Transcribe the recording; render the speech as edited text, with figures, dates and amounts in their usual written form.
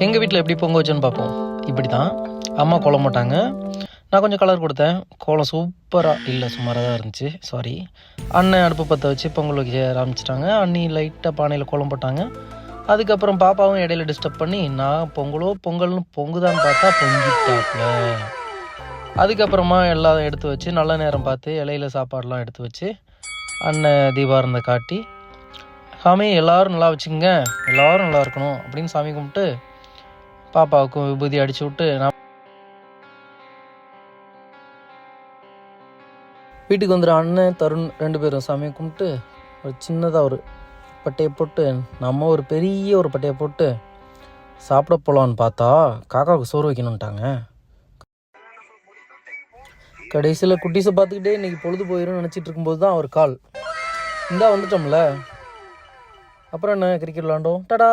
எங்கள் வீட்டில் எப்படி பொங்க வச்சோன்னு பார்ப்போம். இப்படி தான் அம்மா கோலம் போட்டாங்க. நான் கொஞ்சம் கலர் கொடுத்தேன். கோலம் சூப்பராக இல்லை, சுமாராக தான் இருந்துச்சு. சாரி. அண்ணன் அடுப்பு பற்ற வச்சு பொங்கல் வைக்க ஆரம்பிச்சிட்டாங்க. அண்ணி லைட்டாக பானையில் கோலம் போட்டாங்க. அதுக்கப்புறம் பாப்பாவும் இடையில டிஸ்டர்ப் பண்ணி நான் பொங்கல்னு பொங்குதான்னு பார்த்தா பொங்கிட்டாப்புல. அதுக்கப்புறமா எல்லாம் எடுத்து வச்சு நல்ல நேரம் பார்த்து இலையில சாப்பாடெலாம் எடுத்து வச்சு அண்ணன் தீபாரந்தை காட்டி, சாமி எல்லோரும் நல்லா வச்சுக்கோங்க, எல்லோரும் நல்லா இருக்கணும் அப்படின்னு சாமி கும்பிட்டு பாப்பாவுக்கும் விபூதி அடிச்சு விட்டு நான் வீட்டுக்கு வந்துடும். அண்ணன் தருண் 2 பேரும் சாமியை கும்பிட்டு ஒரு சின்னதாக ஒரு பட்டையை போட்டு, நம்ம ஒரு பெரிய ஒரு பட்டையை போட்டு சாப்பிட போகலான்னு பார்த்தா காக்காவுக்கு சோறு வைக்கணுன்ட்டாங்க. கடைசியில் குட்டீஸை பார்த்துக்கிட்டே இன்றைக்கி பொழுது போயிடும் நினச்சிட்டு இருக்கும்போது தான் அவர் கால். இந்தா வந்துட்டோம்ல, அப்புறம் என்ன கிரிக்கெட் விளாண்டோம். டடா.